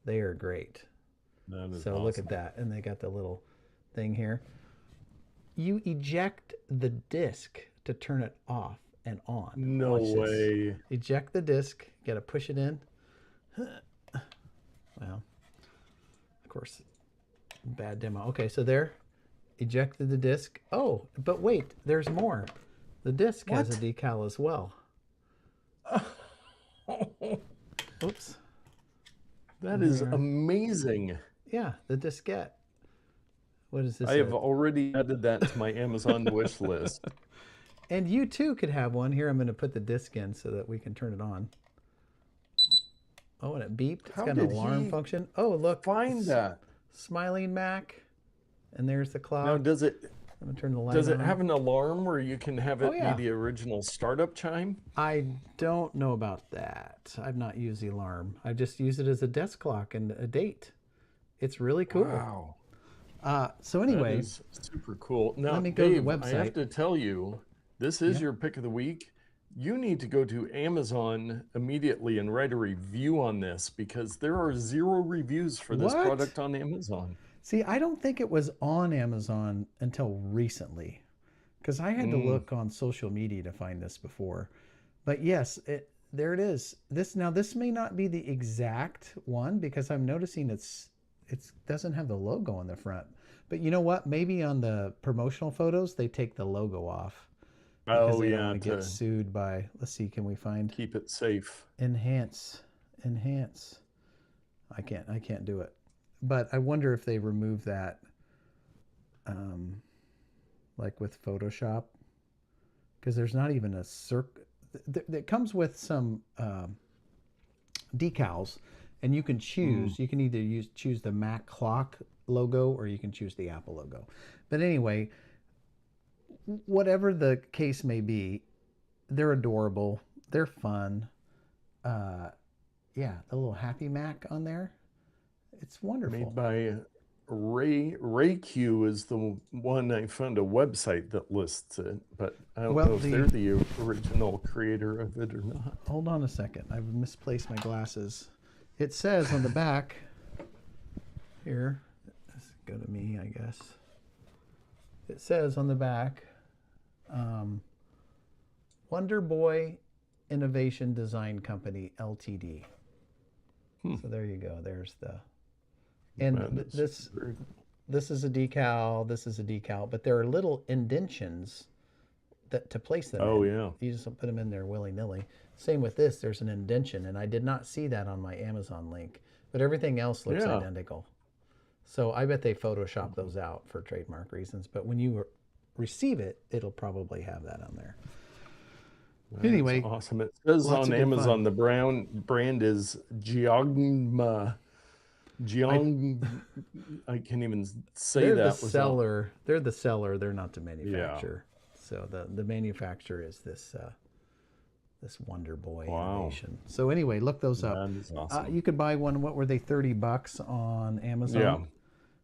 They are great. So awesome. Look at that. And they got the little thing here. You eject the disc to turn it off and on. No way. Eject the disc. Got to push it in. Well, of course, bad demo. Okay, so there. Ejected the disc. Oh, but wait, there's more. The disc has a decal as well. Oops. That is amazing. Yeah, the diskette. What is this? I have already added that to my Amazon wish list. And you too could have one. Here, I'm going to put the disc in so that we can turn it on. Oh, and it beeped. It's got an alarm function. Oh, look. Find that. Smiling Mac. And there's the clock. Now, does it... I'm gonna turn the light Does it on. have an alarm where you can have it be the original startup chime? I don't know about that. I've not used the alarm. I've just used it as a desk clock and a date. It's really cool. Wow. So anyway, that is super cool. Now, let me go Dave, to the website. I have to tell you, this is your pick of the week. You need to go to Amazon immediately and write a review on this, because there are 0 reviews for this product on Amazon. See, I don't think it was on Amazon until recently, because I had to look on social media to find this before. But yes, there it is. This may not be the exact one, because I'm noticing it doesn't have the logo on the front. But you know what? Maybe on the promotional photos they take the logo off. Because they don't want to get sued by. Let's see, can we find? Keep it safe. Enhance. I can't do it. But I wonder if they remove that, like with Photoshop, because there's not even a circle. It comes with some decals, and you can choose. You can either choose the Maclock logo, or you can choose the Apple logo. But anyway, whatever the case may be, they're adorable. They're fun. Yeah, the little Happy Mac on there. It's wonderful. Made by RayQ is the one. I found a website that lists it, but I don't know if they're the original creator of it or not. Hold on a second. I've misplaced my glasses. It says on the back here, let's go to me, I guess. It says on the back, Wonderboy Innovation Design Company, Ltd. So there you go. There's the... And this is a decal, this is a decal, but there are little indentions to place them in. Oh, yeah. You just don't put them in there willy-nilly. Same with this, there's an indention, and I did not see that on my Amazon link, but everything else looks identical. So I bet they Photoshopped those out for trademark reasons, but when you receive it, it'll probably have that on there. That's anyway, awesome. It says on Amazon the brand is Giogma. I can't even say that. They're the seller. They're not the manufacturer. Yeah. So the manufacturer is this Wonderboy innovation. So anyway, look those up. That is awesome. You could buy one. What were they? $30 on Amazon. Yeah.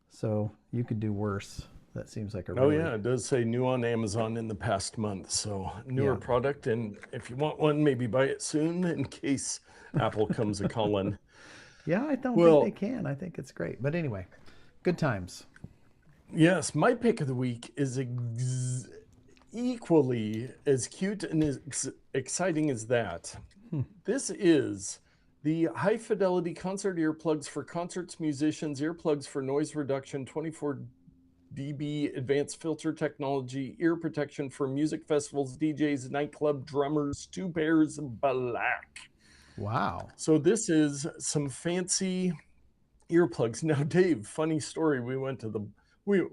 So you could do worse. That seems like a really... Oh yeah, it does say new on Amazon in the past month. So newer product, and if you want one, maybe buy it soon in case Apple comes a calling. Yeah, I don't think they can. I think it's great. But anyway, good times. Yes, my pick of the week is equally as cute and as exciting as that. This is the high fidelity concert earplugs for concerts, musicians, earplugs for noise reduction, 24 dB advanced filter technology, ear protection for music festivals, DJs, nightclub, drummers, 2 pairs black. Wow. So this is some fancy earplugs. Now, Dave, funny story. We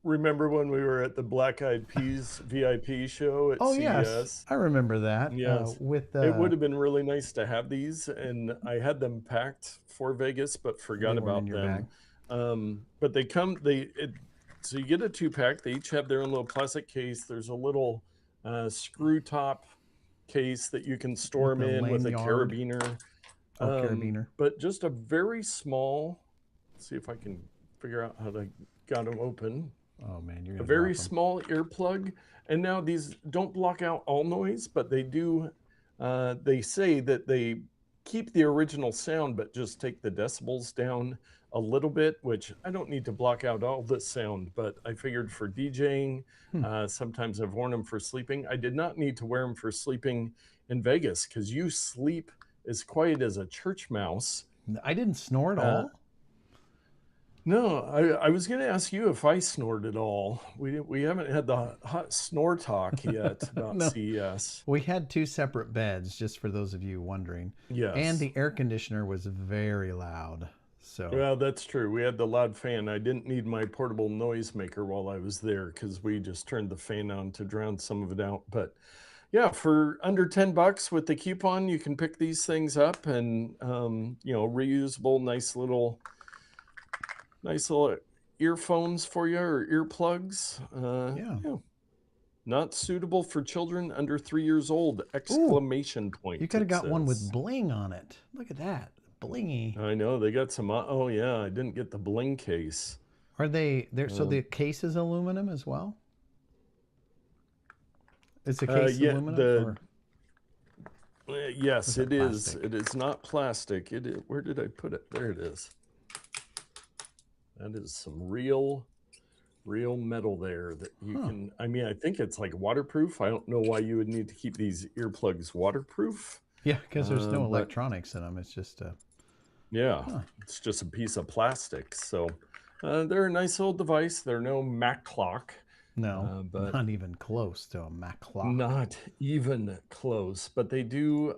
remember when we were at the Black Eyed Peas VIP show at CES? Yes, I remember that. Yes. It would have been really nice to have these, and I had them packed for Vegas, but forgot about them. But they come, so you get a 2-pack. They each have their own little plastic case. There's a little screw top case that you can store them in with a carabiner. But just a very small, let's see if I can figure out how to got them open. Oh man, you're a very small earplug. And now these don't block out all noise, but they do, they say that they keep the original sound, but just take the decibels down a little bit, which I don't need to block out all this sound, but I figured for DJing, sometimes I've worn them for sleeping. I did not need to wear them for sleeping in Vegas because you sleep as quiet as a church mouse. I didn't snore at all. No, I was going to ask you if I snored at all. We haven't had the hot snore talk yet about CES. We had 2 separate beds, just for those of you wondering. Yes. And the air conditioner was very loud. So. Well, that's true. We had the loud fan. I didn't need my portable noisemaker while I was there because we just turned the fan on to drown some of it out. But yeah, for under $10 with the coupon, you can pick these things up and, reusable, nice little earphones for you or earplugs. Not suitable for children under 3 years old! Exclamation point. You could have got one with bling on it. Look at that. Blingy. I know they got some. Oh yeah, I didn't get the bling case. Are they there? So the case is aluminum as well. Is the case aluminum? Yes, it is. It is not plastic. It is. Where did I put it? There it is. That is some real metal there that you can. I mean, I think it's like waterproof. I don't know why you would need to keep these earplugs waterproof. Yeah, because there's no electronics in them. It's just it's just a piece of plastic. So they're a nice little device. They're no Maclock. No, but not even close to a Maclock. Not even close. But they do.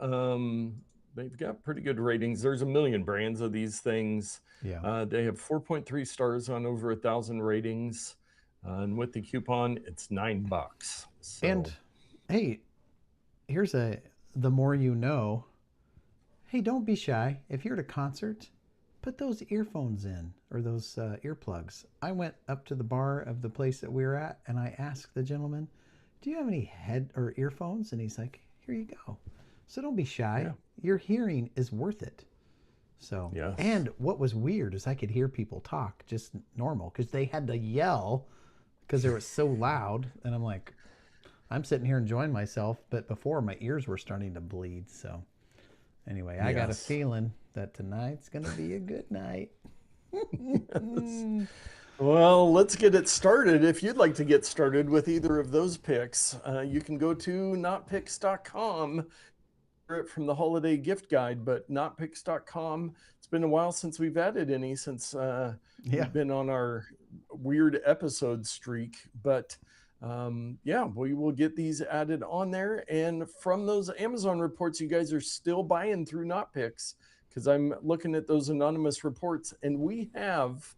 They've got pretty good ratings. There's a million brands of these things. Yeah. They have 4.3 stars on over 1,000 ratings. And with the coupon, it's $9. So. And hey, here's the more you know. Hey, don't be shy. If you're at a concert, put those earphones in or those earplugs. I went up to the bar of the place that we were at and I asked the gentleman, do you have any head or earphones? And he's like, here you go. So don't be shy. Yeah. Your hearing is worth it. So, yes. And what was weird is I could hear people talk just normal because they had to yell because they were so loud. And I'm like, I'm sitting here enjoying myself, but before my ears were starting to bleed. So anyway, I got a feeling that tonight's going to be a good night. Yes. Well, let's get it started. If you'd like to get started with either of those picks, you can go to notpicks.com from the holiday gift guide, but notpicks.com. It's been a while since we've added any since we've been on our weird episode streak, but we will get these added on there. And from those Amazon reports, you guys are still buying through NotPicks because I'm looking at those anonymous reports, and we have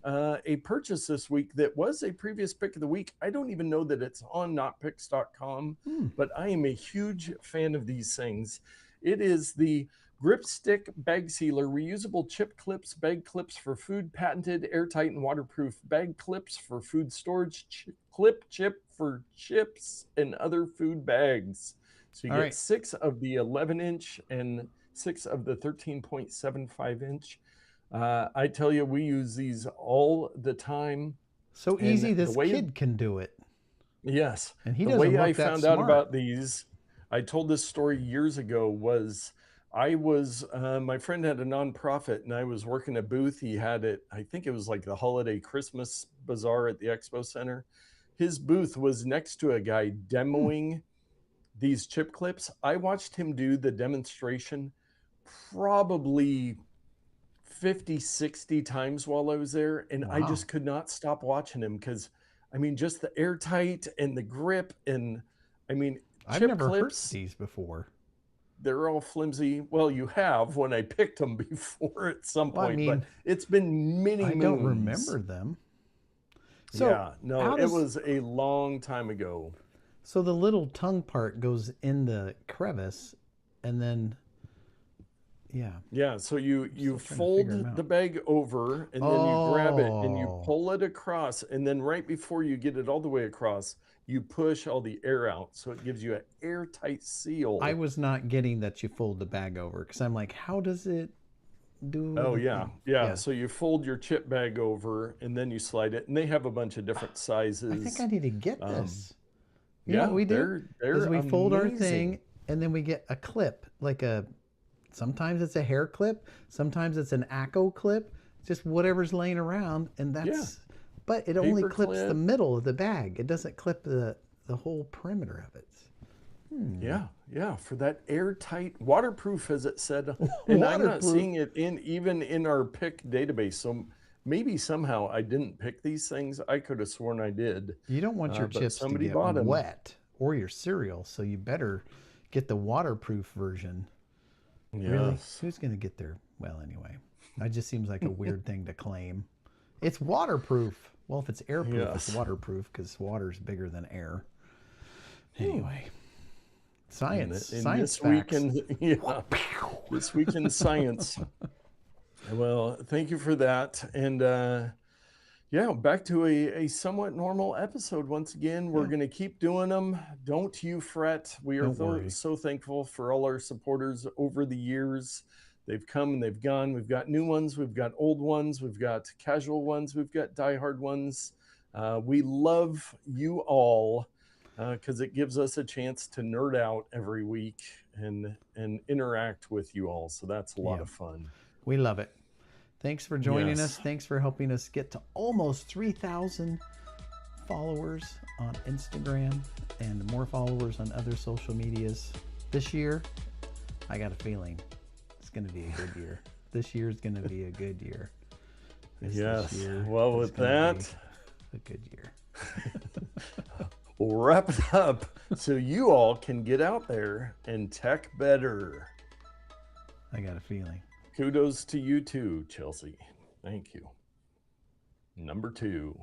a purchase this week that was a previous pick of the week. I don't even know that it's on notpicks.com, but I am a huge fan of these things. It is the Grip Stick Bag Sealer, reusable chip clips, bag clips for food, patented, airtight, and waterproof bag clips for food storage, clip chip for chips and other food bags. So you get 6 of the 11-inch and 6 of the 13.75-inch. I tell you, we use these all the time. So easy, this kid can do it. Yes. And he the doesn't way look I that found smart. out about these, I told this story years ago, was I was, my friend had a nonprofit and I was working a booth. He had it, I think it was like the holiday Christmas bazaar at the Expo Center. His booth was next to a guy demoing these chip clips. I watched him do the demonstration probably 50, 60 times while I was there. And I just could not stop watching him because, I mean, just the airtight and the grip. And I mean, I've chip never clips, heard these before. They're all flimsy. Well, you have when I picked them before at some point, I mean, but it's been many moons. I don't remember them. So yeah, no, it was a long time ago. So the little tongue part goes in the crevice and then, Yeah, so you fold the bag over and then you grab it and you pull it across. And then right before you get it all the way across, you push all the air out. So it gives you an airtight seal. I was not getting that you fold the bag over because I'm like, how does it do? Oh, yeah. So you fold your chip bag over and then you slide it. And they have a bunch of different sizes. I think I need to get this. You know what we do? Is we fold our thing and then we get a clip, like sometimes it's a hair clip, sometimes it's an ACO clip, just whatever's laying around, and that's. But it only clips the middle of the bag. It doesn't clip the whole perimeter of it. Yeah, for that airtight, waterproof, as it said. And I'm not seeing it even in our pick database. So maybe somehow I didn't pick these things. I could have sworn I did. You don't want your chips to get wet or your cereal, so you better get the waterproof version. Yes. Really? Who's going to get there? Well, anyway, that just seems like a weird thing to claim. It's waterproof. Well, if it's airproof, it's waterproof because water's bigger than air. Anyway, science this facts. This week in science. Well, thank you for that. And back to a somewhat normal episode once again. We're going to keep doing them. Don't you fret. We are so thankful for all our supporters over the years. They've come and they've gone. We've got new ones. We've got old ones. We've got casual ones. We've got diehard ones. We love you all because it gives us a chance to nerd out every week and interact with you all. So that's a lot of fun. We love it. Thanks for joining us. Thanks for helping us get to almost 3,000 followers on Instagram and more followers on other social medias. This year, I got a feeling it's going to be a good year. This year is going to be a good year. Well, with that, a good year. We'll wrap it up so you all can get out there and tech better. I got a feeling. Kudos to you too, Chelsea. Thank you. Number 2.